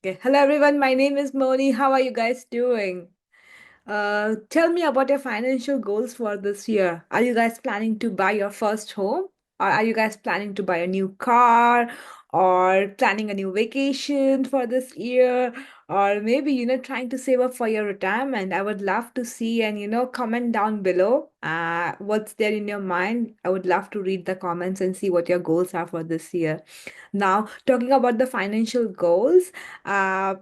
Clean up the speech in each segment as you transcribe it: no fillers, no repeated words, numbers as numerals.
Okay. Hello everyone, my name is Moni. How are you guys doing? Tell me about your financial goals for this year. Are you guys planning to buy your first home? Or are you guys planning to buy a new car? Or planning a new vacation for this year? Or maybe, trying to save up for your retirement? I would love to see and, comment down below what's there in your mind. I would love to read the comments and see what your goals are for this year. Now, talking about the financial goals, uh,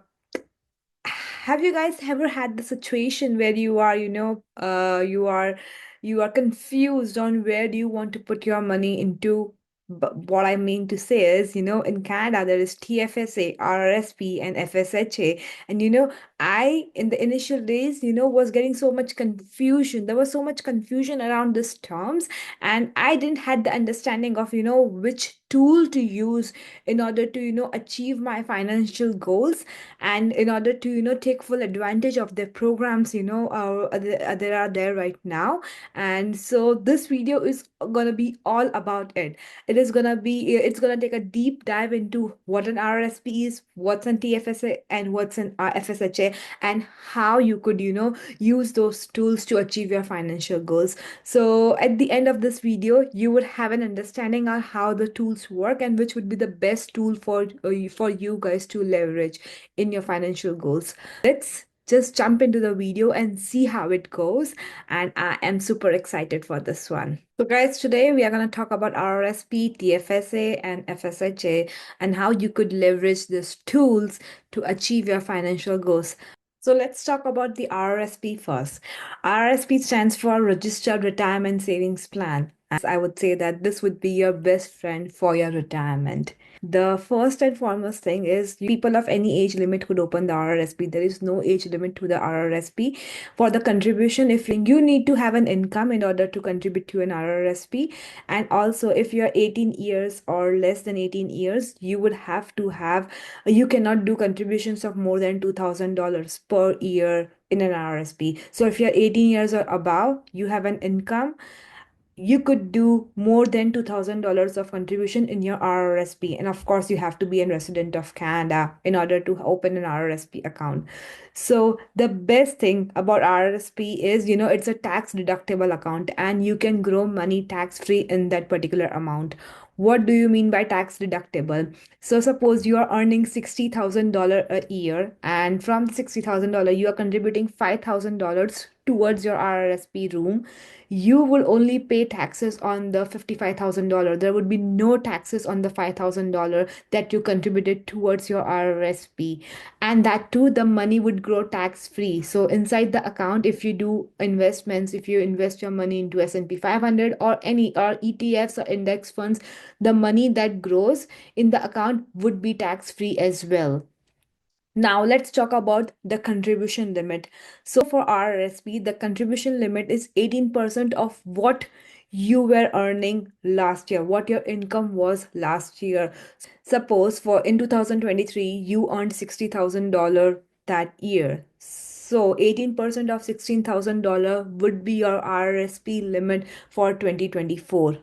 have you guys ever had the situation where you are, you are confused on where do you want to put your money into? But what I mean to say is, in Canada there is TFSA, RRSP, and FSHA, and I in the initial days, was getting so much confusion. There was so much confusion around these terms, and I didn't had the understanding of which tool to use in order to achieve my financial goals and in order to take full advantage of the programs that are there right now. And so this video is going to be all about it. It's going to take a deep dive into what an RRSP is, what's an TFSA, and what's an FSHA, and how you could use those tools to achieve your financial goals. So at the end of this video you would have an understanding on how the tools work and which would be the best tool for you guys to leverage in your financial goals. Let's just jump into the video and see how it goes. And I am super excited for this one. So guys, today we are going to talk about RRSP, TFSA, and FSHA and how you could leverage these tools to achieve your financial goals. So let's talk about the RRSP first. RRSP stands for Registered Retirement Savings Plan. I would say that this would be your best friend for your retirement. The first and foremost thing is people of any age limit could open the RRSP. There is no age limit to the RRSP. For the contribution, if you need to have an income in order to contribute to an RRSP, and also if you're 18 years or less than 18 years, you would have to have, you cannot do contributions of more than $2,000 per year in an RRSP. So if you're 18 years or above, you have an income, you could do more than $2,000 of contribution in your RRSP. And of course, you have to be a resident of Canada in order to open an RRSP account. So the best thing about RRSP is, it's a tax deductible account and you can grow money tax free in that particular amount. What do you mean by tax deductible? So suppose you are earning $60,000 a year, and from $60,000, you are contributing $5,000 towards your RRSP room. You will only pay taxes on the $55,000. There would be no taxes on the $5,000 that you contributed towards your RRSP. And that too, the money would grow tax free. So inside the account, if you do investments, if you invest your money into S&P 500 or any or ETFs or index funds, the money that grows in the account would be tax free as well. Now let's talk about the contribution limit. So for RRSP, the contribution limit is 18% of what you were earning last year, what your income was last year. Suppose for in 2023, you earned $60,000 that year. So 18% of $16,000 would be your RRSP limit for 2024.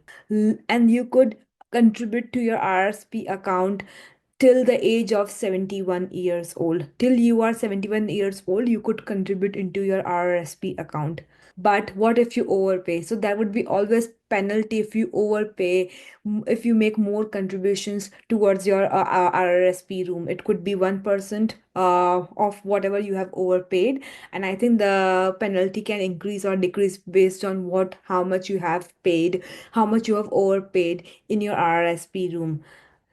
And you could contribute to your RRSP account till the age of 71 years old. Till you are 71 years old, you could contribute into your RRSP account. But what if you overpay? So there would be always penalty if you overpay, if you make more contributions towards your RRSP room. It could be 1% of whatever you have overpaid. And I think the penalty can increase or decrease based on how much you have paid, how much you have overpaid in your RRSP room.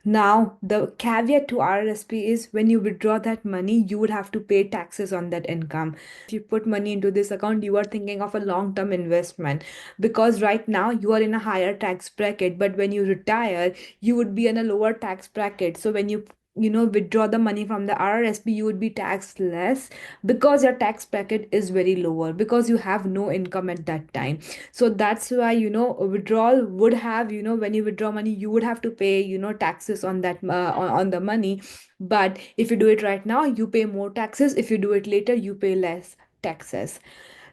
Now, the caveat to RRSP is when you withdraw that money, you would have to pay taxes on that income. If you put money into this account, you are thinking of a long-term investment because right now you are in a higher tax bracket, but when you retire, you would be in a lower tax bracket. So when you withdraw the money from the RRSP, you would be taxed less because your tax bracket is very lower because you have no income at that time. So that's why a withdrawal would have, when you withdraw money, you would have to pay taxes on that on the money. But if you do it right now, you pay more taxes. If you do it later, you pay less taxes.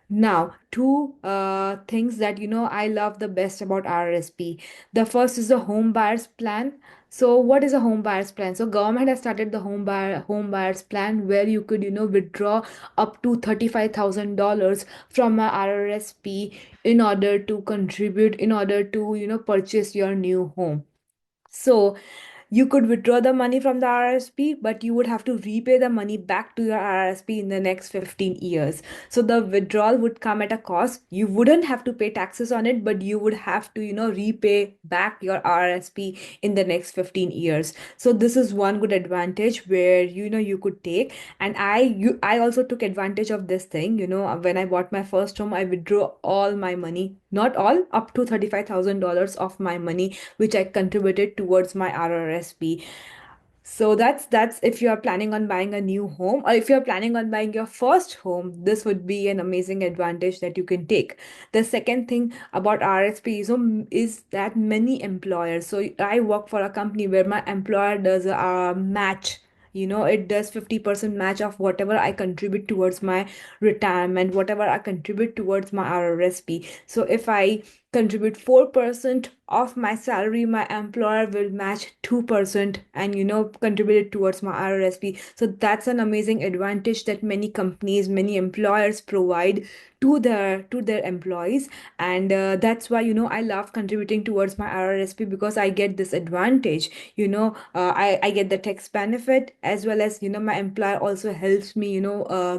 Now, two things that I love the best about RRSP. The first is the home buyers plan. So, what is a home buyers plan? So, government has started the home buyers plan where you could withdraw up to $35,000 from a RRSP in order to contribute, in order to purchase your new home. So you could withdraw the money from the RRSP, but you would have to repay the money back to your RRSP in the next 15 years. So the withdrawal would come at a cost. You wouldn't have to pay taxes on it, but you would have to, repay back your RRSP in the next 15 years. So this is one good advantage where, you could take. And I also took advantage of this thing. When I bought my first home, I withdrew all my money, not all, up to $35,000 of my money which I contributed towards my RRSP. So that's if you are planning on buying a new home, or if you're planning on buying your first home, this would be an amazing advantage that you can take. The second thing about RSP is that many employers. So I work for a company where my employer does a match. It does 50% match of whatever I contribute towards my retirement, whatever I contribute towards my RRSP. So if I contribute 4% of my salary, my employer will match 2% and contribute it towards my RRSP. So that's an amazing advantage that many companies, many employers provide to their employees. And that's why I love contributing towards my RRSP, because I get this advantage. I get the tax benefit, as well as my employer also helps me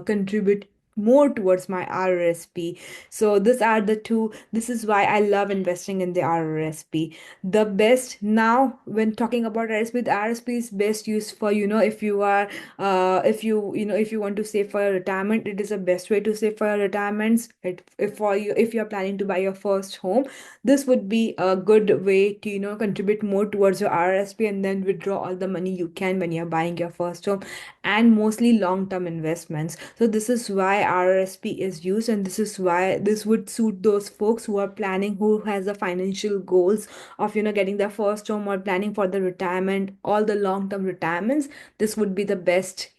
contribute more towards my RRSP. So this is why I love investing in the RRSP. The best now, when talking about RRSP, the RRSP is best used for, if you are if you want to save for your retirement, it is the best way to save for your retirements. If you're planning to buy your first home, this would be a good way to contribute more towards your RRSP and then withdraw all the money you can when you're buying your first home. And mostly long-term investments. So this is why RRSP is used, and this is why this would suit those folks who are planning, who has the financial goals of getting their first home or planning for the retirement, all the long-term retirements. This would be the best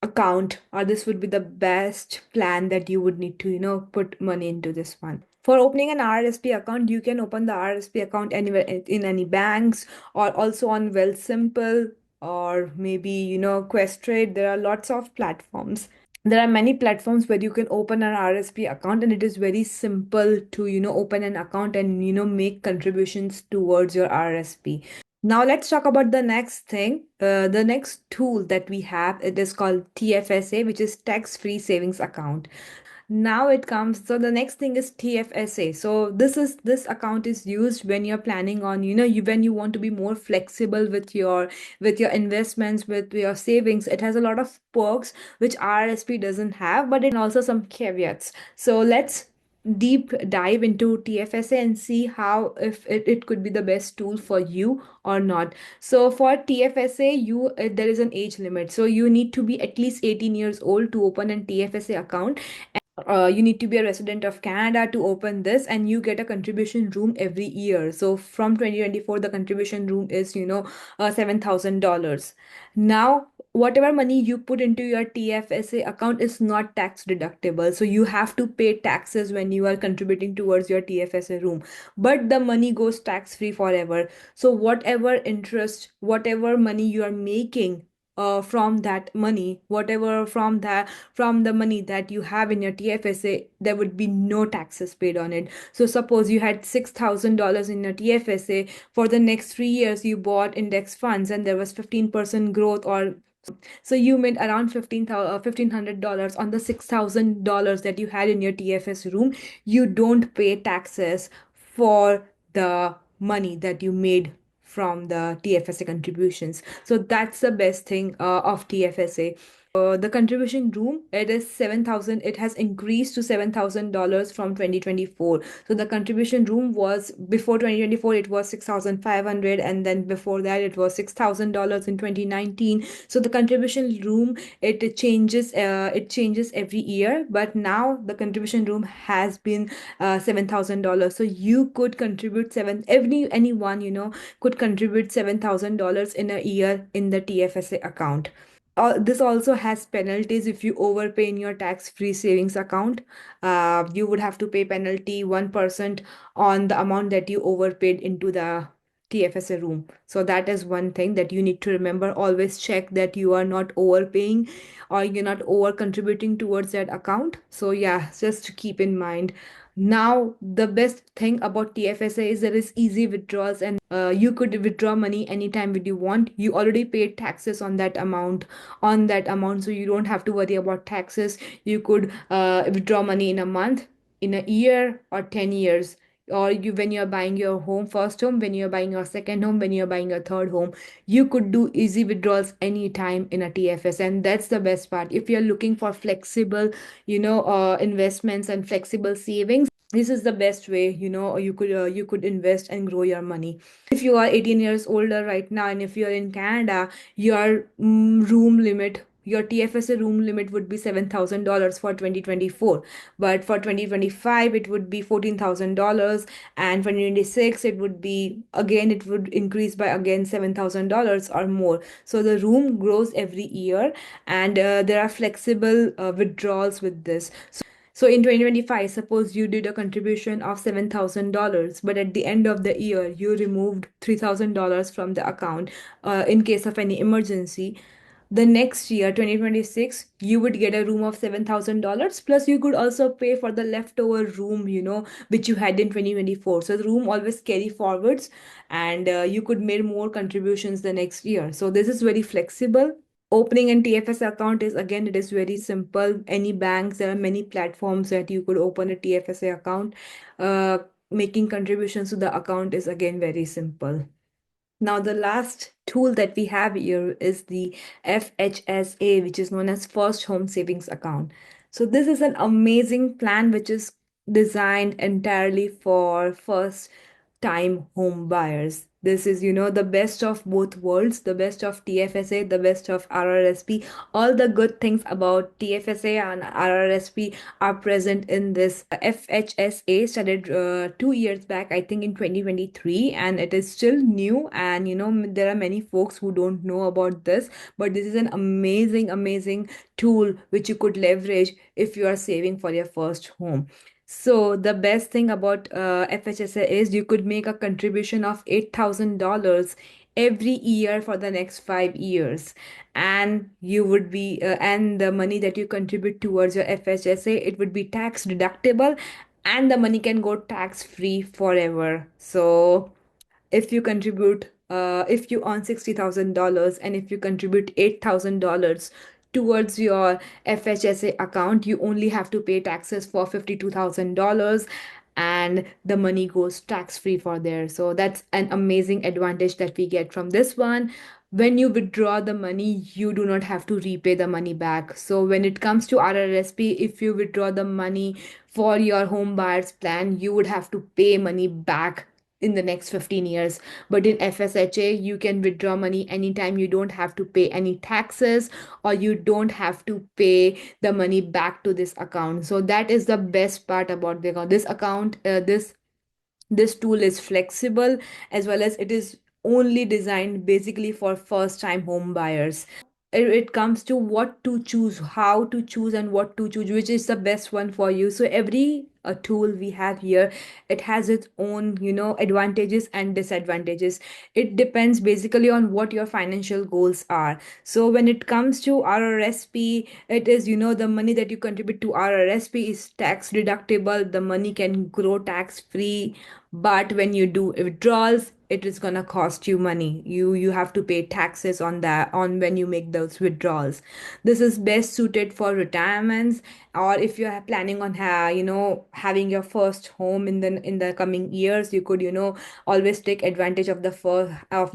account, or this would be the best plan that you would need to put money into this one. For opening an RRSP account, you can open the RRSP account anywhere in any banks, or also on Simple, or maybe Questrade. There are lots of platforms. There are many platforms where you can open an RSP account, and it is very simple to open an account and make contributions towards your RSP. Now let's talk about the next thing. The next tool that we have, it is called TFSA, which is tax-free savings account. Now it comes, so the next thing is TFSA. So this account is used when you're planning on, when you want to be more flexible with your investments, with your savings. It has a lot of perks which RSP doesn't have, but it also some caveats. So let's deep dive into TFSA and see how, if it could be the best tool for you or not. So for TFSA, there is an age limit. So you need to be at least 18 years old to open an TFSA account. You need to be a resident of Canada to open this, and you get a contribution room every year. So from 2024, the contribution room is, $7,000. Now, whatever money you put into your TFSA account is not tax deductible. So you have to pay taxes when you are contributing towards your TFSA room. But the money goes tax free forever. So whatever interest, whatever money you are making from that money, whatever from the money that you have in your TFSA, there would be no taxes paid on it. So suppose you had $6,000 in your TFSA. For the next 3 years, you bought index funds and there was 15% growth, or so you made around $1,500 on the $6,000 that you had in your TFS room. You don't pay taxes for the money that you made from the TFSA contributions. So that's the best thing of TFSA. The contribution room, it is 7,000. It has increased to $7,000 from 2024. So the contribution room was, before 2024, it was 6,500, and then before that it was $6,000 in 2019. So the contribution room, it changes every year, but now the contribution room has been $7,000. So you could contribute anyone could contribute $7,000 in a year in the TFSA account. This also has penalties if you overpay in your tax-free savings account. You would have to pay penalty 1% on the amount that you overpaid into the TFSA room. So that is one thing that you need to remember. Always check that you are not overpaying or you're not over contributing towards that account. So yeah, just to keep in mind. Now, the best thing about TFSA is there is easy withdrawals, and you could withdraw money anytime when you want. You already paid taxes on that amount, so you don't have to worry about taxes. You could withdraw money in a month, in a year, or 10 years, or you when you're buying your home first home, when you're buying your second home, when you're buying your third home. You could do easy withdrawals anytime in a TFS, and that's the best part. If you're looking for flexible, investments and flexible savings, this is the best way. You could invest and grow your money. If you are 18 years older right now, and if you're in Canada, your room limit, your TFSA room limit would be $7,000 for 2024. But for 2025, it would be $14,000. And for 2026, it would increase by again $7,000 or more. So the room grows every year, and there are flexible withdrawals with this. So in 2025, suppose you did a contribution of $7,000, but at the end of the year, you removed $3,000 from the account in case of any emergency. The next year, 2026, you would get a room of $7,000. Plus, you could also pay for the leftover room, which you had in 2024. So the room always carry forwards, and you could make more contributions the next year. So this is very flexible. Opening an TFS account is, again, it is very simple. Any banks, there are many platforms that you could open a TFSA account. Uh, Making contributions to the account is, again, very simple. Now, the last tool that we have here is the FHSA, which is known as First Home Savings Account. So this is an amazing plan which is designed entirely for first time home buyers. This is, the best of both worlds, the best of TFSA, the best of RRSP. All the good things about TFSA and RRSP are present in this. FHSA started 2 years back, I think in 2023, and it is still new. And there are many folks who don't know about this, but this is an amazing, amazing tool which you could leverage if you are saving for your first home. So the best thing about FHSA is you could make a contribution of $8,000 every year for the next 5 years, and and the money that you contribute towards your FHSA, it would be tax deductible, and the money can go tax free forever. So if you earn $60,000 and if you contribute $8,000 towards your FHSA account, you only have to pay taxes for $52,000, and the money goes tax free for there. So that's an amazing advantage that we get from this one. When you withdraw the money, you do not have to repay the money back. So when it comes to RRSP, if you withdraw the money for your home buyers plan, you would have to pay money back in the next 15 years. But in FSHA, you can withdraw money anytime. You don't have to pay any taxes, or you don't have to pay the money back to this account. So that is the best part about the account. This account, this tool is flexible, as well as it is only designed basically for first time home buyers. It comes to what to choose, how to choose, and what to choose, which is the best one for you. So every tool we have here, it has its own advantages and disadvantages. It depends basically on what your financial goals are. So when it comes to RRSP, it is, the money that you contribute to RRSP is tax deductible. The money can grow tax free, but when you do withdrawals, it is gonna cost you money. You have to pay taxes on that, on when you make those withdrawals. This is best suited for retirements, or if you're planning on having your first home in the coming years. You could always take advantage of the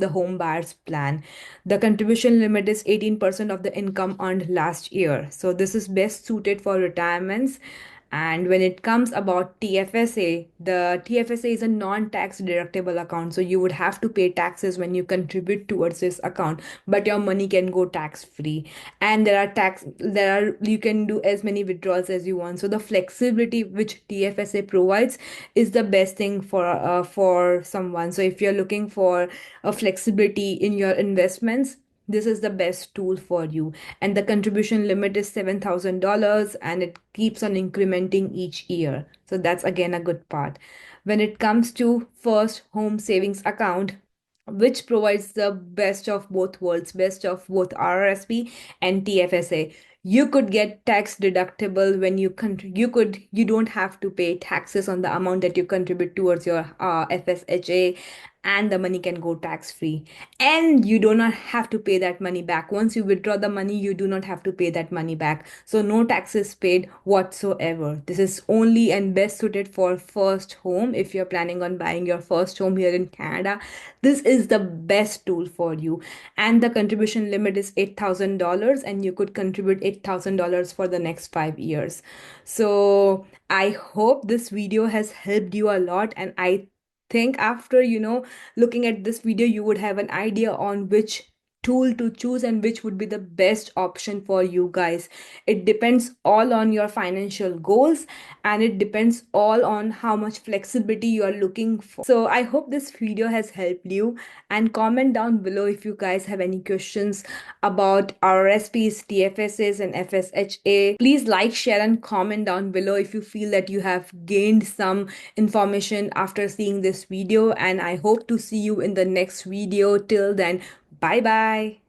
home buyers plan. The contribution limit is 18% of the income earned last year. So this is best suited for retirements. And when it comes about TFSA, the TFSA is a non-tax deductible account. So you would have to pay taxes when you contribute towards this account, but your money can go tax free. And you can do as many withdrawals as you want. So the flexibility which TFSA provides is the best thing for someone. So if you're looking for a flexibility in your investments, this is the best tool for you. And the contribution limit is $7,000 and it keeps on incrementing each year. So that's again a good part. When it comes to first home savings account, which provides the best of both worlds, best of both RRSP and TFSA. You could get tax deductible when you don't have to pay taxes on the amount that you contribute towards your FSHA, and the money can go tax free, and you do not have to pay that money back. Once you withdraw the money, you do not have to pay that money back, so no taxes paid whatsoever. This is only and best suited for first home. If you're planning on buying your first home here in Canada, this is the best tool for you. And the contribution limit is $8,000, and you could contribute $8,000 for the next 5 years. So I hope this video has helped you a lot, and I think after looking at this video, you would have an idea on which tool to choose and which would be the best option for you guys. It depends all on your financial goals, and it depends all on how much flexibility you are looking for. So I hope this video has helped you, and comment down below if you guys have any questions about RRSPs, TFSAs, and FSHA. Please like, share, and comment down below if you feel that you have gained some information after seeing this video, and I hope to see you in the next video. Till then, bye bye.